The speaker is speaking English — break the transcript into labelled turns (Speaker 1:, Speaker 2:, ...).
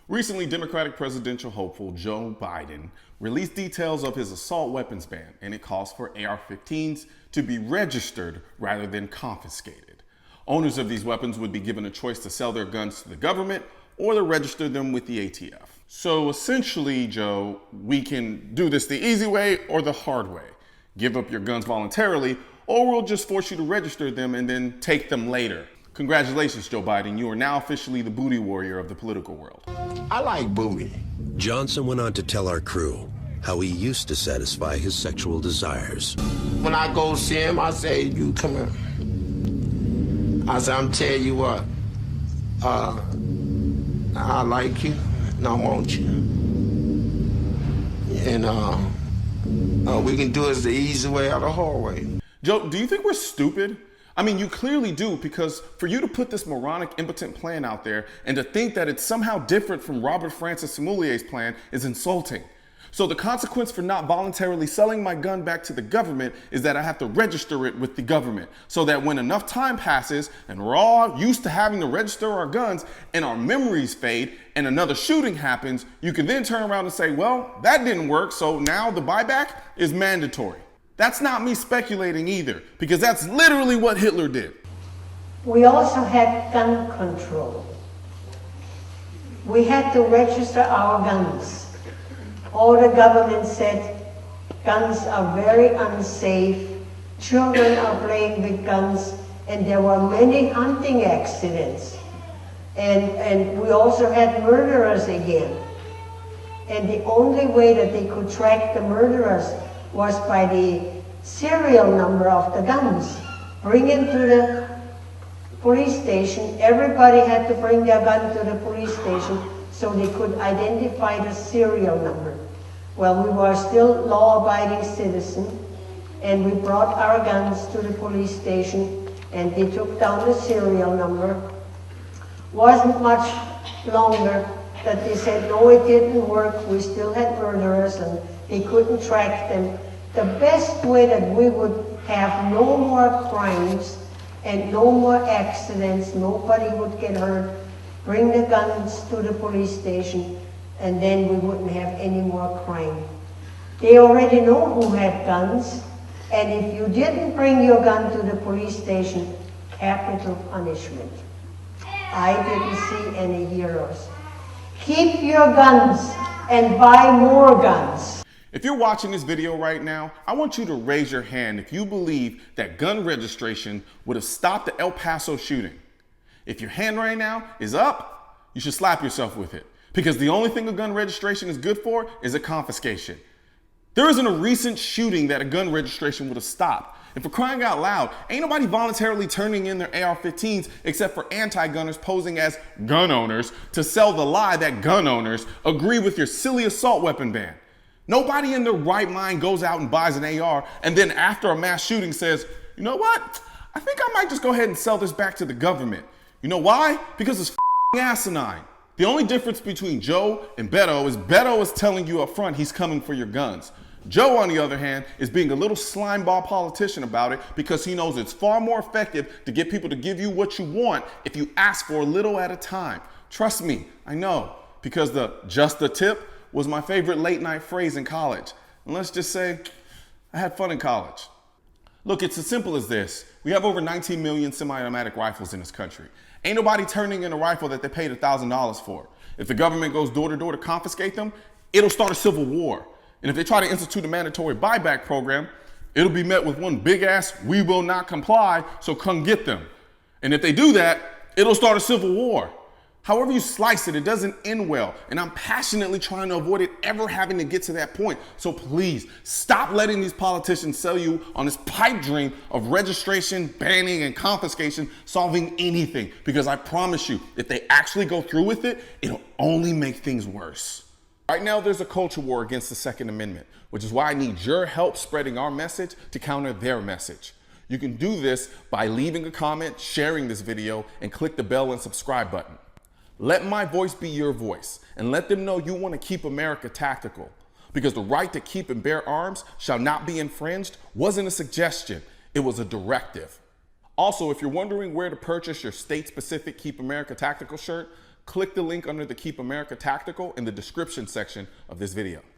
Speaker 1: Recently, Democratic presidential hopeful Joe Biden released details of his assault weapons ban, and it calls for AR-15s to be registered rather than confiscated. Owners of these weapons would be given a choice to sell their guns to the government or to register them with the ATF. So essentially, Joe, we can do this the easy way or the hard way. Give up your guns voluntarily, or we'll just force you to register them and then take them later. Congratulations, Joe Biden. You are now officially the booty warrior of the political world.
Speaker 2: I like booty.
Speaker 3: Johnson went on to tell our crew how he used to satisfy his sexual desires.
Speaker 2: When I go see him, I say, you come here. I say, I'm telling you what, I like you and I want you. And we can do it the easy way or the hard way.
Speaker 1: Joe, do you think we're stupid? I mean, you clearly do, because for you to put this moronic, impotent plan out there and to think that it's somehow different from Robert Francis Sommelier's plan is insulting. So the consequence for not voluntarily selling my gun back to the government is that I have to register it with the government, so that when enough time passes and we're all used to having to register our guns and our memories fade and another shooting happens, you can then turn around and say, well, that didn't work, so now the buyback is mandatory. That's not me speculating either, because that's literally what Hitler did.
Speaker 4: We also had gun control. We had to register our guns. All the government said guns are very unsafe, children are playing with guns, and there were many hunting accidents. And we also had murderers again. And the only way that they could track the murderers was by the serial number of the guns. Bring it to the police station. Everybody had to bring their gun to the police station so they could identify the serial number. Well, we were still law-abiding citizens, and we brought our guns to the police station, and they took down the serial number. Wasn't much longer that they said, no, it didn't work. We still had murderers, and they couldn't track them. The best way that we would have no more crimes and no more accidents, nobody would get hurt, bring the guns to the police station, and then we wouldn't have any more crime. They already know who had guns, and if you didn't bring your gun to the police station, capital punishment. I didn't see any heroes. Keep your guns and buy more guns.
Speaker 1: If you're watching this video right now, I want you to raise your hand if you believe that gun registration would have stopped the El Paso shooting. If your hand right now is up, you should slap yourself with it, because the only thing a gun registration is good for is a confiscation. There isn't a recent shooting that a gun registration would have stopped. And for crying out loud, ain't nobody voluntarily turning in their AR-15s except for anti-gunners posing as gun owners to sell the lie that gun owners agree with your silly assault weapon ban. Nobody in their right mind goes out and buys an AR and then after a mass shooting says, you know what? I think I might just go ahead and sell this back to the government. You know why? Because it's asinine. The only difference between Joe and Beto is telling you up front he's coming for your guns. Joe, on the other hand, is being a little slimeball politician about it because he knows it's far more effective to get people to give you what you want if you ask for a little at a time. Trust me, I know, because the just the tip was my favorite late night phrase in college. And let's just say I had fun in college. Look, it's as simple as this. We have over 19 million semi-automatic rifles in this country. Ain't nobody turning in a rifle that they paid $1,000 for. If the government goes door to door to confiscate them, it'll start a civil war. And if they try to institute a mandatory buyback program, it'll be met with one big ass, we will not comply, so come get them. And if they do that, it'll start a civil war. However you slice it, it doesn't end well. And I'm passionately trying to avoid it ever having to get to that point. So please, stop letting these politicians sell you on this pipe dream of registration, banning, and confiscation solving anything. Because I promise you, if they actually go through with it, it'll only make things worse. Right now, there's a culture war against the Second Amendment, which is why I need your help spreading our message to counter their message. You can do this by leaving a comment, sharing this video, and click the bell and subscribe button. Let my voice be your voice, and let them know you want to keep America tactical, because the right to keep and bear arms shall not be infringed wasn't a suggestion, it was a directive. Also, if you're wondering where to purchase your state-specific Keep America Tactical shirt, click the link under the Keep America Tactical in the description section of this video.